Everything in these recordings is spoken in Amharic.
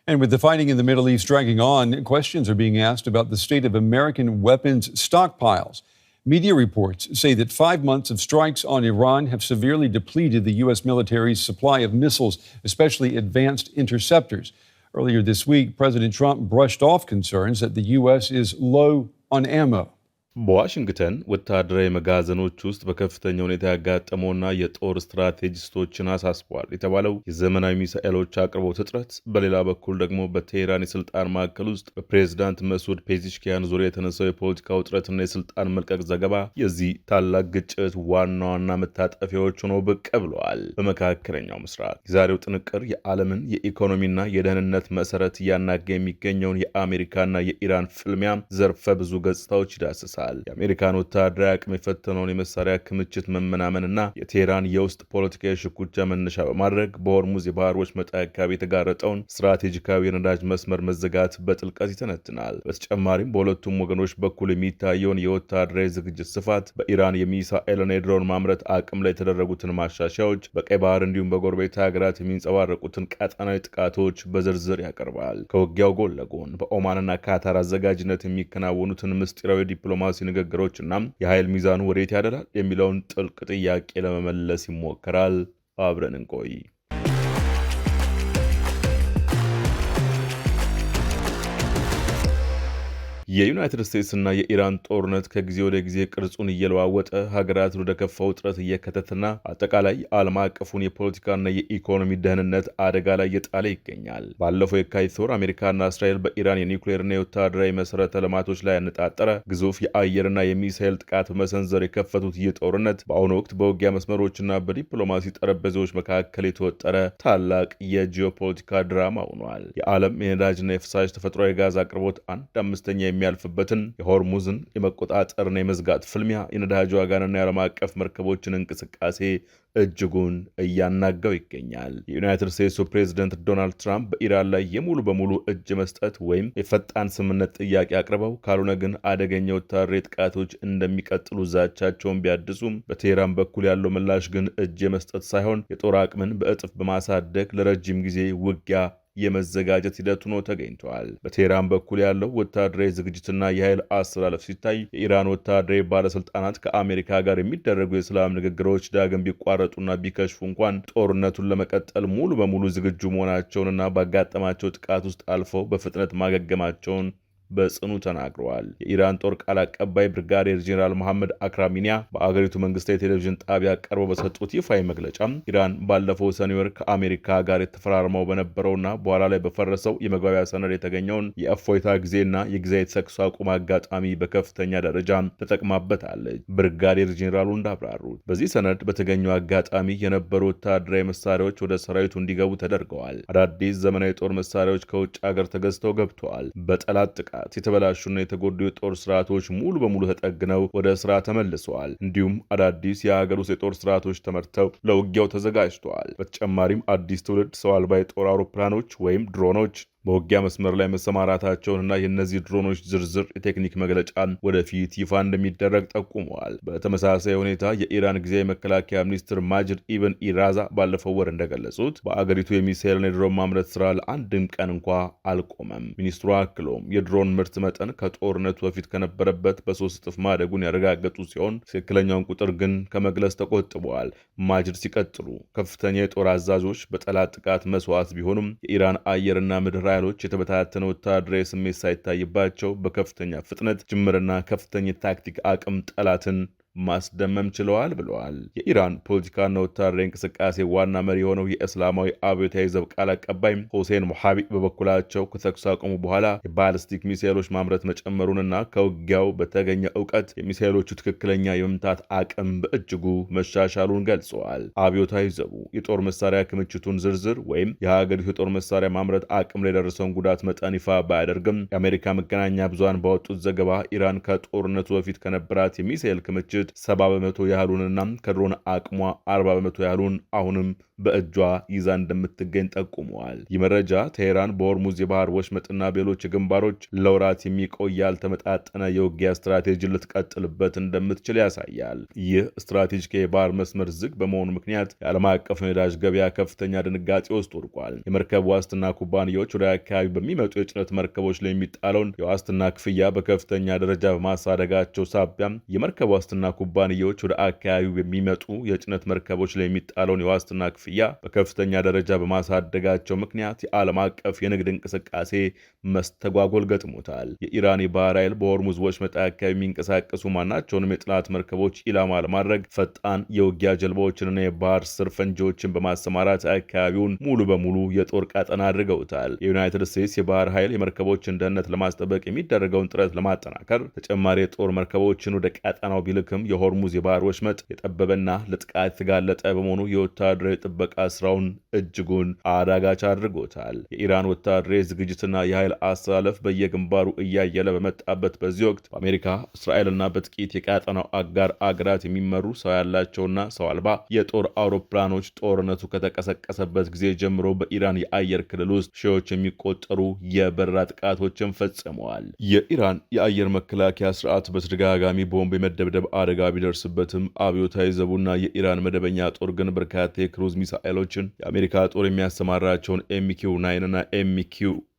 And with the fighting in the Middle East dragging on, questions are being asked about the state of American weapons stockpiles. Media reports say that 5 months of strikes on Iran have severely depleted the U.S. military's supply of missiles, especially advanced interceptors. Earlier this week, President Trump brushed off concerns that the U.S. is low on ammo. በዋሽንግተን ወታደራዊ መጋዘኖች ውስጥ በከፍተኛ ሁኔታ ያጋጠመውና የጦር ስትራቴጂስቶችን አሳስቧል የተባለው የዘመናዊ ሚሳኤሎች አቅርቦት እጥረት በሌላ በኩል ደግሞ በቴህራን የስልጣን ማዕከል ውስጥ በፕሬዝዳንት መስዑድ ፔዚሽኪያን ዙሪያ የተነሳው የፖለቲካ ውጥረትና የስልጣን መልቀቅ ዘገባ የዚህ ታላቅ ግጭት ዋና ዋና መታጠፊያዎች ሆነው ብቅ ብለዋል። በመካከለኛው ምስራቅ የዛሬው ጥንቅር የዓለምን የኢኮኖሚና የደህንነት መሰረት እያናጋ የሚገኘውን የአሜሪካና የኢራን ፍልሚያ ዘርፈ ብዙ ገጽታዎች ይዳስሳል። የአሜሪካን ወታደራዊ አቅም የፈተነውን የመሳሪያ ክምችት መመናመንና የቴህራን የውስጥ ፖለቲካዊ ሽኩቻ መነሻ በማድረግ በሆርሙዝ የባህር ወሽመጥ አካባቢ የተጋረጠውን ስትራቴጂካዊ የነዳጅ መስመር መዘጋት በጥልቀት ይተነትናል። በተጨማሪም በሁለቱም ወገኖች በኩል የሚታየውን የወታደራዊ ዝግጅት ስፋት፣ በኢራን የሚሳኤልና የድሮን ማምረት አቅም ላይ የተደረጉትን ማሻሻያዎች፣ በቀይ ባህር እንዲሁም በጎረቤት ሀገራት የሚንጸባረቁትን ቀጠናዊ ጥቃቶች በዝርዝር ያቀርባል። ከውጊያው ጎን ለጎን በኦማንና ካታር አዘጋጅነት የሚከናወኑትን ምስጢራዊ ዲፕሎማሲ ንግግሮችና የኃይል ሚዛኑ ወዴት ያደላል የሚለውን ጥልቅ ጥያቄ ለመመለስ ይሞከራል። አብረን እንቆይ። የዩናይትድ ስቴትስ እና የኢራን ጦርነት ከጊዜ ወደ ጊዜ ቅርጹን እየለዋወጠ ሀገራትን ወደ ከፋ ውጥረት እየከተተና አጠቃላይ ዓለም አቀፉን የፖለቲካና የኢኮኖሚ ደህንነት አደጋ ላይ እየጣለ ይገኛል። ባለፈው የካቲት ወር አሜሪካና እስራኤል በኢራን የኒውክሌርና የወታደራዊ መሰረተ ልማቶች ላይ ያነጣጠረ ግዙፍ የአየርና የሚሳኤል ጥቃት በመሰንዘር የከፈቱት ይህ ጦርነት በአሁኑ ወቅት በውጊያ መስመሮችና በዲፕሎማሲ ጠረጴዛዎች መካከል የተወጠረ ታላቅ የጂኦፖለቲካ ድራማ ሆኗል። የዓለም የነዳጅና የፍሳሽ ተፈጥሯዊ ጋዝ አቅርቦት 1/5 የሚያልፍበትን የሆርሙዝን የመቆጣጠርና የመዝጋት ፍልሚያ የነዳጅ ዋጋንና የዓለም አቀፍ መርከቦችን እንቅስቃሴ እጅጉን እያናጋው ይገኛል። የዩናይትድ ስቴትሱ ፕሬዝደንት ዶናልድ ትራምፕ በኢራን ላይ የሙሉ በሙሉ እጅ መስጠት ወይም የፈጣን ስምምነት ጥያቄ አቅርበው ካልሆነ ግን አደገኛ ወታደራዊ ጥቃቶች እንደሚቀጥሉ ዛቻቸውን ቢያድሱም በቴህራን በኩል ያለው ምላሽ ግን እጅ የመስጠት ሳይሆን የጦር አቅምን በእጥፍ በማሳደግ ለረጅም ጊዜ ውጊያ የመዘጋጀት ሂደቱ ነው ተገኝቷል። በቴህራን በኩል ያለው ወታደራዊ ዝግጅትና የኃይል አስተላለፍ ሲታይ የኢራን ወታደራዊ ባለስልጣናት ከአሜሪካ ጋር የሚደረጉ የሰላም ንግግሮች ዳግም ቢቋረጡና ቢከሽፉ እንኳን ጦርነቱን ለመቀጠል ሙሉ በሙሉ ዝግጁ መሆናቸውንና ባጋጠማቸው ጥቃት ውስጥ አልፈው በፍጥነት ማገገማቸውን በጽኑ ተናግረዋል። የኢራን ጦር ቃል አቀባይ ብርጋዴር ጄኔራል መሐመድ አክራሚኒያ በአገሪቱ መንግስታዊ ቴሌቪዥን ጣቢያ ቀርበው በሰጡት ይፋዊ መግለጫ ኢራን ባለፈው ሰኔ ወር ከአሜሪካ ጋር የተፈራረመው በነበረውና በኋላ ላይ በፈረሰው የመግባቢያ ሰነድ የተገኘውን የእፎይታ ጊዜና የጊዜያዊ የተኩስ አቁም አጋጣሚ በከፍተኛ ደረጃ ተጠቅማበታለች። ብርጋዴር ጄኔራሉ እንዳብራሩት በዚህ ሰነድ በተገኘው አጋጣሚ የነበሩ ወታደራዊ መሳሪያዎች ወደ ሰራዊቱ እንዲገቡ ተደርገዋል። አዳዲስ ዘመናዊ ጦር መሳሪያዎች ከውጭ ሀገር ተገዝተው ገብተዋል። በጠላት ጥቃት የተበላሹና የተጎዱ የጦር ስርዓቶች ሙሉ በሙሉ ተጠግነው ወደ ስራ ተመልሰዋል። እንዲሁም አዳዲስ የሀገር ውስጥ የጦር ስርዓቶች ተመርተው ለውጊያው ተዘጋጅተዋል። በተጨማሪም አዲስ ትውልድ ሰው አልባ የጦር አውሮፕላኖች ወይም ድሮኖች በውጊያ መስመር ላይ መሰማራታቸውንና የእነዚህ ድሮኖች ዝርዝር የቴክኒክ መግለጫ ወደፊት ይፋ እንደሚደረግ ጠቁመዋል። በተመሳሳይ ሁኔታ የኢራን ጊዜያዊ መከላከያ ሚኒስትር ማጅድ ኢብን ኢራዛ ባለፈው ወር እንደገለጹት በአገሪቱ የሚሳኤልና የድሮን ማምረት ስራ ለአንድም ቀን እንኳ አልቆመም። ሚኒስትሩ አክሎም የድሮን ምርት መጠን ከጦርነቱ በፊት ከነበረበት በ3 እጥፍ ማደጉን ያረጋገጡ ሲሆን ትክክለኛውን ቁጥር ግን ከመግለጽ ተቆጥበዋል። ማጅድ ሲቀጥሉ ከፍተኛ የጦር አዛዦች በጠላት ጥቃት መስዋዕት ቢሆኑም የኢራን አየርና ምድር ኃይሎች የተበታተነ ወታደራዊ ስሜት ሳይታይባቸው በከፍተኛ ፍጥነት ጅምርና ከፍተኛ ታክቲክ አቅም ጠላትን ማስደመም ችለዋል ብለዋል። የኢራን ፖለቲካና ወታደራዊ እንቅስቃሴ ዋና መሪ የሆነው የእስላማዊ አብዮታዊ ዘብ ቃል አቀባይ ሁሴን ሞሐቢ በበኩላቸው ከተኩስ አቁሙ በኋላ የባሊስቲክ ሚሳኤሎች ማምረት መጨመሩንና ከውጊያው በተገኘ እውቀት የሚሳኤሎቹ ትክክለኛ የመምታት አቅም በእጅጉ መሻሻሉን ገልጸዋል። አብዮታዊ ዘቡ የጦር መሳሪያ ክምችቱን ዝርዝር ወይም የሀገሪቱ የጦር መሳሪያ ማምረት አቅም ላይ የደረሰውን ጉዳት መጠን ይፋ ባያደርግም የአሜሪካ መገናኛ ብዙሃን ባወጡት ዘገባ ኢራን ከጦርነቱ በፊት ከነበራት የሚሳኤል ክምችት 70 በመቶ ያህሉንና ከድሮን አቅሟ 40 በመቶ ያህሉን አሁንም በእጇ ይዛ እንደምትገኝ ጠቁመዋል። ይህ መረጃ ቴሄራን በሆርሙዝ የባህር ወሽመጥና በሌሎች ግንባሮች ለወራት የሚቆይ ያልተመጣጠነ የውጊያ ስትራቴጂ ልትቀጥልበት እንደምትችል ያሳያል። ይህ ስትራቴጂክ የባህር መስመር ዝግ በመሆኑ ምክንያት የዓለም አቀፍ ነዳጅ ገበያ ከፍተኛ ድንጋጤ ውስጥ ወድቋል። የመርከብ ዋስትና ኩባንያዎች ወደ አካባቢ በሚመጡ የጭነት መርከቦች ላይ የሚጣለውን የዋስትና ክፍያ በከፍተኛ ደረጃ በማሳደጋቸው ሳቢያም የመርከብ ዋስትና ኩባንያዎች ወደ አካባቢው በሚመጡ የጭነት መርከቦች ላይ የሚጣለውን የዋስትና ክፍያ በከፍተኛ ደረጃ በማሳደጋቸው ምክንያት የዓለም አቀፍ የንግድ እንቅስቃሴ መስተጓጎል ገጥሞታል። የኢራን የባህር ኃይል በሆርሙዝ ወሽመጥ አካባቢ የሚንቀሳቀሱ ማናቸውንም የጠላት መርከቦች ኢላማ ለማድረግ ፈጣን የውጊያ ጀልባዎችንና የባህር ስር ፈንጂዎችን በማሰማራት አካባቢውን ሙሉ በሙሉ የጦር ቀጠና አድርገውታል። የዩናይትድ ስቴትስ የባህር ኃይል የመርከቦችን ደህንነት ለማስጠበቅ የሚደረገውን ጥረት ለማጠናከር ተጨማሪ የጦር መርከቦችን ወደ ቀጠናው ቢልክም የሆርሙዝ የባህር ወሽመጥ የጠበበና ለጥቃት የተጋለጠ በመሆኑ የወታደራዊ ጥበቃ ስራውን እጅጉን አዳጋች አድርጎታል። የኢራን ወታደራዊ ዝግጅትና የኃይል አስተላለፍ በየግንባሩ እያየለ በመጣበት በዚህ ወቅት በአሜሪካ፣ እስራኤልና በጥቂት የቀጠናው አጋር አገራት የሚመሩ ሰው ያላቸውና ሰው አልባ የጦር አውሮፕላኖች ጦርነቱ ከተቀሰቀሰበት ጊዜ ጀምሮ በኢራን የአየር ክልል ውስጥ ሺዎች የሚቆጠሩ የበረራ ጥቃቶችን ፈጽመዋል። የኢራን የአየር መከላከያ ስርዓት በተደጋጋሚ ቦምብ የመደብደብ አደጋ ቢደርስበትም አብዮታዊ ዘቡና የኢራን መደበኛ ጦር ግን በርካታ የክሩዝ ሚሳኤሎችን የአሜሪካ ጦር የሚያሰማራቸውን ኤምኪው 9 እና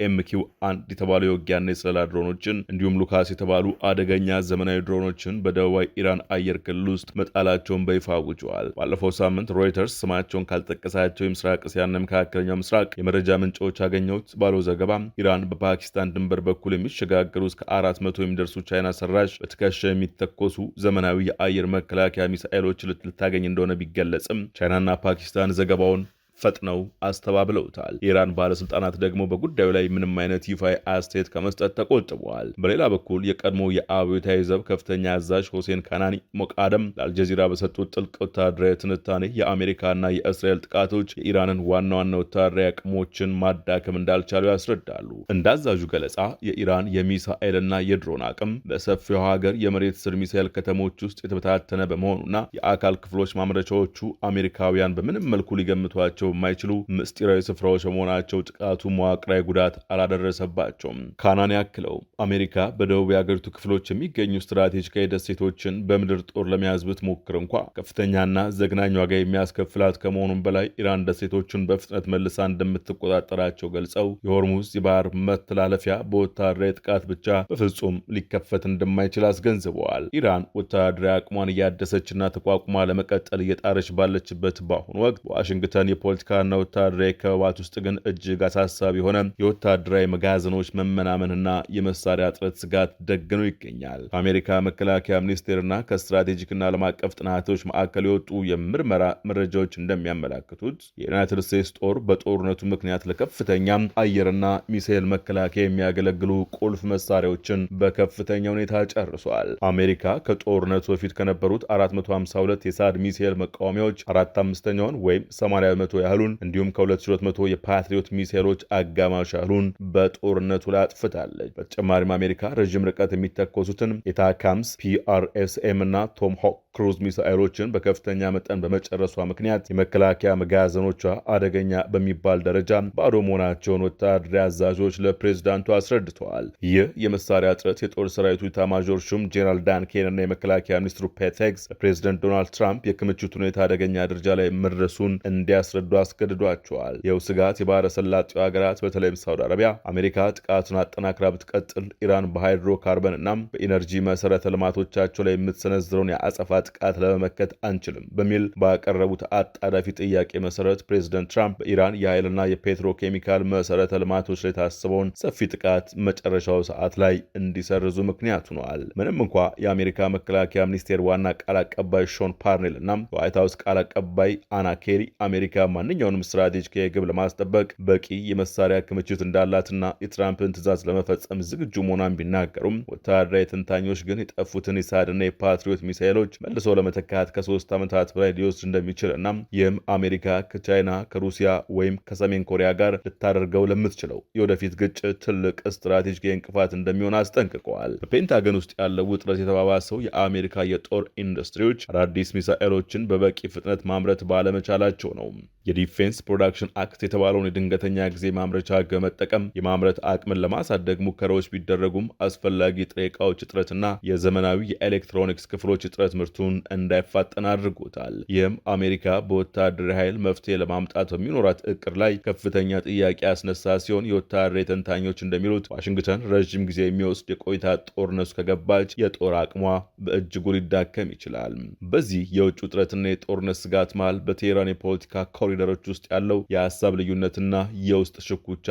ኤምኪው 1 የተባሉ የውጊያና የስለላ ድሮኖችን እንዲሁም ሉካስ የተባሉ አደገኛ ዘመናዊ ድሮኖችን በደቡባዊ ኢራን አየር ክልል ውስጥ መጣላቸውን በይፋ አውጀዋል። ባለፈው ሳምንት ሮይተርስ ስማቸውን ካልጠቀሳቸው የምስራቅ እስያና መካከለኛው ምስራቅ የመረጃ ምንጮች አገኘሁት ባለው ዘገባ ኢራን በፓኪስታን ድንበር በኩል የሚሸጋገሩ እስከ 400 የሚደርሱ ቻይና ሰራሽ በትከሻ የሚተኮሱ ዘመናዊ የአየር መከላከያ ሚሳኤሎች ልታገኝ እንደሆነ ቢገለጽም ቻይናና ፓኪስታን ዘገባውን ፈጥነው አስተባብለውታል። የኢራን ባለስልጣናት ደግሞ በጉዳዩ ላይ ምንም አይነት ይፋዊ አስተያየት ከመስጠት ተቆጥበዋል። በሌላ በኩል የቀድሞ የአብዮታዊ ዘብ ከፍተኛ አዛዥ ሁሴን ካናኒ ሞቃደም ለአልጀዚራ በሰጡት ጥልቅ ወታደራዊ ትንታኔ የአሜሪካና የእስራኤል ጥቃቶች የኢራንን ዋና ዋና ወታደራዊ አቅሞችን ማዳከም እንዳልቻሉ ያስረዳሉ። እንደ አዛዡ ገለጻ የኢራን የሚሳኤልና የድሮን አቅም በሰፊው ሀገር የመሬት ስር ሚሳኤል ከተሞች ውስጥ የተበታተነ በመሆኑና የአካል ክፍሎች ማምረቻዎቹ አሜሪካውያን በምንም መልኩ ሊገምቷቸው የማይችሉ ምስጢራዊ ስፍራዎች በመሆናቸው ጥቃቱ መዋቅራዊ ጉዳት አላደረሰባቸውም። ካናን ያክለው አሜሪካ በደቡብ የአገሪቱ ክፍሎች የሚገኙ ስትራቴጂካዊ ደሴቶችን በምድር ጦር ለመያዝ ብትሞክር እንኳ ከፍተኛና ዘግናኝ ዋጋ የሚያስከፍላት ከመሆኑም በላይ ኢራን ደሴቶቹን በፍጥነት መልሳ እንደምትቆጣጠራቸው ገልጸው የሆርሙዝ የባህር መተላለፊያ በወታደራዊ ጥቃት ብቻ በፍጹም ሊከፈት እንደማይችል አስገንዝበዋል። ኢራን ወታደራዊ አቅሟን እያደሰችና ተቋቁማ ለመቀጠል እየጣረች ባለችበት በአሁኑ ወቅት በዋሽንግተን የፖለቲካና ወታደራዊ ከበባት ውስጥ ግን እጅግ አሳሳቢ የሆነ የወታደራዊ መጋዘኖች መመናመንና የመሳሪያ እጥረት ስጋት ደግኖ ይገኛል። ከአሜሪካ መከላከያ ሚኒስቴርና ከስትራቴጂክና ዓለም አቀፍ ጥናቶች ማዕከል የወጡ የምርመራ መረጃዎች እንደሚያመላክቱት የዩናይትድ ስቴትስ ጦር በጦርነቱ ምክንያት ለከፍተኛ አየርና ሚሳኤል መከላከያ የሚያገለግሉ ቁልፍ መሳሪያዎችን በከፍተኛ ሁኔታ ጨርሷል። አሜሪካ ከጦርነቱ በፊት ከነበሩት 452 የሳድ ሚሳኤል መቃወሚያዎች 4/5ኛውን ወይም 80% ያህሉን እንዲሁም ከ2200 የፓትሪዮት ሚሳኤሎች አጋማሽ ያህሉን በጦርነቱ ላይ አጥፍታለች። በተጨማሪም አሜሪካ ረዥም ርቀት የሚተኮሱትን የታካምስ PRSM እና ቶምሆክ ክሩዝ ሚሳኤሎችን በከፍተኛ መጠን በመጨረሷ ምክንያት የመከላከያ መጋዘኖቿ አደገኛ በሚባል ደረጃ ባዶ መሆናቸውን ወታደራዊ አዛዦች ለፕሬዝዳንቱ አስረድተዋል። ይህ የመሳሪያ እጥረት የጦር ሰራዊቱ ኤታማዦር ሹም ጄኔራል ዳን ኬን እና የመከላከያ ሚኒስትሩ ፔት ሄግሴት ለፕሬዝዳንት ዶናልድ ትራምፕ የክምችት ሁኔታ አደገኛ ደረጃ ላይ መድረሱን እንዲያስረዱ አስገድዷቸዋል። ይኸው ስጋት የባህረ ሰላጤው ሀገራት በተለይም ሳውዲ አረቢያ አሜሪካ ጥቃቱን አጠናክራ ብትቀጥል ኢራን በሃይድሮ ካርበን እና በኢነርጂ መሰረተ ልማቶቻቸው ላይ የምትሰነዝረውን የአጸፋ ጥቃት ለመመከት አንችልም በሚል ባቀረቡት አጣዳፊ ጥያቄ መሰረት ፕሬዝዳንት ትራምፕ በኢራን የኃይልና የፔትሮኬሚካል መሰረተ ልማቶች ላይ ታስበውን ሰፊ ጥቃት መጨረሻው ሰዓት ላይ እንዲሰርዙ ምክንያት ሆነዋል። ምንም እንኳ የአሜሪካ መከላከያ ሚኒስቴር ዋና ቃል አቀባይ ሾን ፓርኔል እና የዋይት ሀውስ ቃል አቀባይ አና ኬሪ አሜሪካ ማንኛውንም ስትራቴጂካዊ ግብ ለማስጠበቅ በቂ የመሳሪያ ክምችት እንዳላትና የትራምፕን ትዕዛዝ ለመፈጸም ዝግጁ መሆኗን ቢናገሩም ወታደራዊ ተንታኞች ግን የጠፉትን የሳድና የፓትሪዮት ሚሳኤሎች መልሶ ለመተካት ከ3 ዓመታት በላይ ሊወስድ እንደሚችል እና ይህም አሜሪካ ከቻይና ከሩሲያ ወይም ከሰሜን ኮሪያ ጋር ልታደርገው ለምትችለው የወደፊት ግጭት ትልቅ ስትራቴጂካዊ እንቅፋት እንደሚሆን አስጠንቅቀዋል። በፔንታገን ውስጥ ያለው ውጥረት የተባባሰው የአሜሪካ የጦር ኢንዱስትሪዎች አዳዲስ ሚሳኤሎችን በበቂ ፍጥነት ማምረት ባለመቻላቸው ነው። የዲፌንስ ፕሮዳክሽን አክት የተባለውን የድንገተኛ ጊዜ ማምረቻ ሕግ በመጠቀም የማምረት አቅምን ለማሳደግ ሙከራዎች ቢደረጉም አስፈላጊ ጥሬ ዕቃዎች እጥረትና የዘመናዊ የኤሌክትሮኒክስ ክፍሎች እጥረት ምርቱን እንዳይፋጠን አድርጎታል። ይህም አሜሪካ በወታደራዊ ኃይል መፍትሄ ለማምጣት በሚኖራት እቅድ ላይ ከፍተኛ ጥያቄ ያስነሳ ሲሆን የወታደራዊ ተንታኞች እንደሚሉት ዋሽንግተን ረዥም ጊዜ የሚወስድ የቆይታ ጦርነቱ ከገባች የጦር አቅሟ በእጅጉ ሊዳከም ይችላል። በዚህ የውጭ ውጥረትና የጦርነት ስጋት መሃል በቴህራን የፖለቲካ ኮሪደሮች ውስጥ ያለው የሀሳብ ልዩነትና የውስጥ ሽኩቻ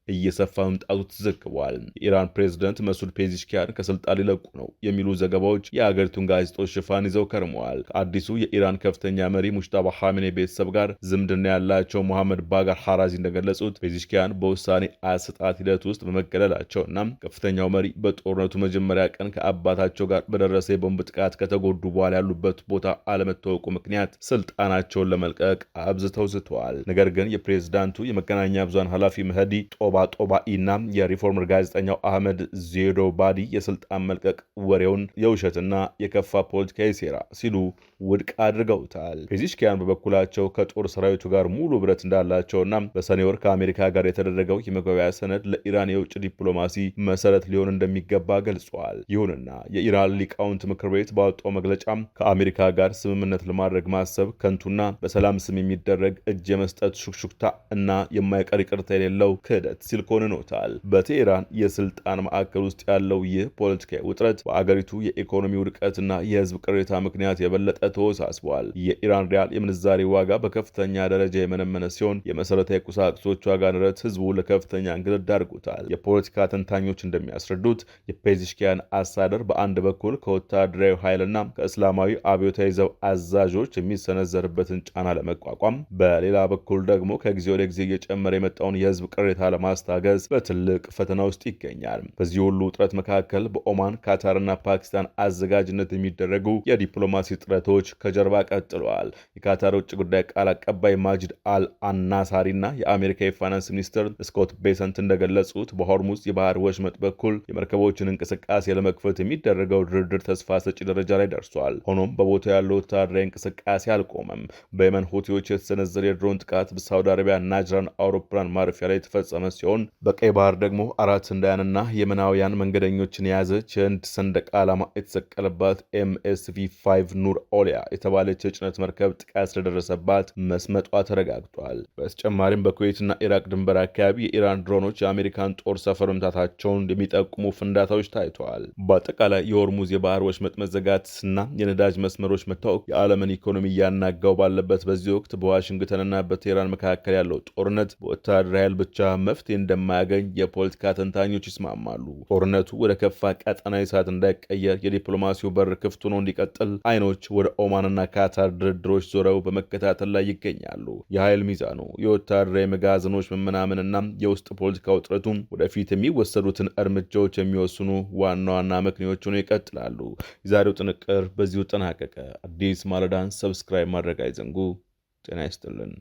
እየሰፋ መምጣቱ ተዘግቧል። የኢራን ፕሬዝዳንት መሱድ ፔዚሽኪያን ከስልጣን ሊለቁ ነው የሚሉ ዘገባዎች የአገሪቱን ጋዜጦች ሽፋን ይዘው ከርመዋል። ከአዲሱ የኢራን ከፍተኛ መሪ ሙጅታባ ኻሜኔ ቤተሰብ ጋር ዝምድና ያላቸው መሐመድ ባጋር ሐራዚ እንደገለጹት ፔዚሽኪያን በውሳኔ አሰጣጥ ሂደት ውስጥ በመገለላቸውና ከፍተኛው መሪ በጦርነቱ መጀመሪያ ቀን ከአባታቸው ጋር በደረሰ የቦምብ ጥቃት ከተጎዱ በኋላ ያሉበት ቦታ አለመታወቁ ምክንያት ስልጣናቸውን ለመልቀቅ አብዝተው ዝተዋል። ነገር ግን የፕሬዝዳንቱ የመገናኛ ብዙሃን ኃላፊ መህዲ ጦባኢና የሪፎርመር ጋዜጠኛው አህመድ ዜዶባዲ የስልጣን መልቀቅ ወሬውን የውሸትና የከፋ ፖለቲካዊ ሴራ ሲሉ ውድቅ አድርገውታል። ፔዚሽኪያን በበኩላቸው ከጦር ሰራዊቱ ጋር ሙሉ ብረት እንዳላቸውና በሰኔ ወር ከአሜሪካ ጋር የተደረገው የመግባቢያ ሰነድ ለኢራን የውጭ ዲፕሎማሲ መሰረት ሊሆን እንደሚገባ ገልጸዋል። ይሁንና የኢራን ሊቃውንት ምክር ቤት ባወጣው መግለጫ ከአሜሪካ ጋር ስምምነት ለማድረግ ማሰብ ከንቱና በሰላም ስም የሚደረግ እጅ የመስጠት ሹክሹክታ እና የማይቀር ይቅርታ የሌለው ክህደት ሲል ኮንኖታል። በቴህራን የስልጣን ማዕከል ውስጥ ያለው ይህ ፖለቲካዊ ውጥረት በአገሪቱ የኢኮኖሚ ውድቀትና የህዝብ ቅሬታ ምክንያት የበለጠ ተወሳስቧል። የኢራን ሪያል የምንዛሬ ዋጋ በከፍተኛ ደረጃ የመነመነ ሲሆን የመሰረታዊ ቁሳቁሶች ዋጋ ንረት ህዝቡ ለከፍተኛ እንግልት ዳርጎታል። የፖለቲካ ተንታኞች እንደሚያስረዱት የፔዚሽኪያን አስተዳደር በአንድ በኩል ከወታደራዊ ኃይልና ከእስላማዊ አብዮታዊ ዘብ አዛዦች የሚሰነዘርበትን ጫና ለመቋቋም፣ በሌላ በኩል ደግሞ ከጊዜ ወደ ጊዜ እየጨመረ የመጣውን የህዝብ ቅሬታ ለማስታገዝ በትልቅ ፈተና ውስጥ ይገኛል። በዚህ ሁሉ ውጥረት መካከል በኦማን፣ ካታርና ፓኪስታን አዘጋጅነት የሚደረጉ የዲፕሎማሲ ጥረቶች ከጀርባ ቀጥለዋል። የካታር ውጭ ጉዳይ ቃል አቀባይ ማጅድ አል አናሳሪና የአሜሪካ የፋይናንስ ሚኒስትር ስኮት ቤሰንት እንደገለጹት በሆርሙዝ የባህር ወሽመጥ በኩል የመርከቦችን እንቅስቃሴ ለመክፈት የሚደረገው ድርድር ተስፋ ሰጪ ደረጃ ላይ ደርሷል። ሆኖም በቦታው ያለው ወታደራዊ እንቅስቃሴ አልቆመም። በየመን ሁቲዎች የተሰነዘረ የድሮን ጥቃት በሳውዲ አረቢያ ናጅራን አውሮፕላን ማረፊያ ላይ የተፈጸመ ሲሆን በቀይ ባህር ደግሞ 4 ህንዳውያንና የመናውያን መንገደኞችን የያዘች የህንድ ሰንደቅ ዓላማ የተሰቀለባት ኤምኤስቪ 5 ኑር ኦሊያ የተባለች የጭነት መርከብ ጥቃት ስለደረሰባት መስመጧ ተረጋግጧል። በተጨማሪም በኩዌትና ኢራቅ ድንበር አካባቢ የኢራን ድሮኖች የአሜሪካን ጦር ሰፈር መምታታቸውን የሚጠቁሙ ፍንዳታዎች ታይተዋል። በአጠቃላይ የሆርሙዝ የባህር ወሽመጥ መዘጋትና የነዳጅ መስመሮች መታወቅ የዓለምን ኢኮኖሚ እያናጋው ባለበት በዚህ ወቅት በዋሽንግተንና በቴህራን መካከል ያለው ጦርነት በወታደራዊ ኃይል ብቻ መፍትሄ እንደማያገኝ የፖለቲካ ተንታኞች ይስማማሉ። ጦርነቱ ወደ ከፋ ቀጠናዊ እሳት እንዳይቀየር የዲፕሎማሲው በር ክፍት ሆኖ እንዲቀጥል አይኖች ወደ ኦማንና ካታር ድርድሮች ዞረው በመከታተል ላይ ይገኛሉ። የኃይል ሚዛኑ፣ የወታደራዊ መጋዘኖች መመናመንና የውስጥ ፖለቲካ ውጥረቱ ወደፊት የሚወሰዱትን እርምጃዎች የሚወስኑ ዋና ዋና ምክንያቶች ሆነው ይቀጥላሉ። የዛሬው ጥንቅር በዚሁ ተጠናቀቀ። አዲስ ማለዳን ሰብስክራይብ ማድረግ አይዘንጉ። ጤና ይስጥልን።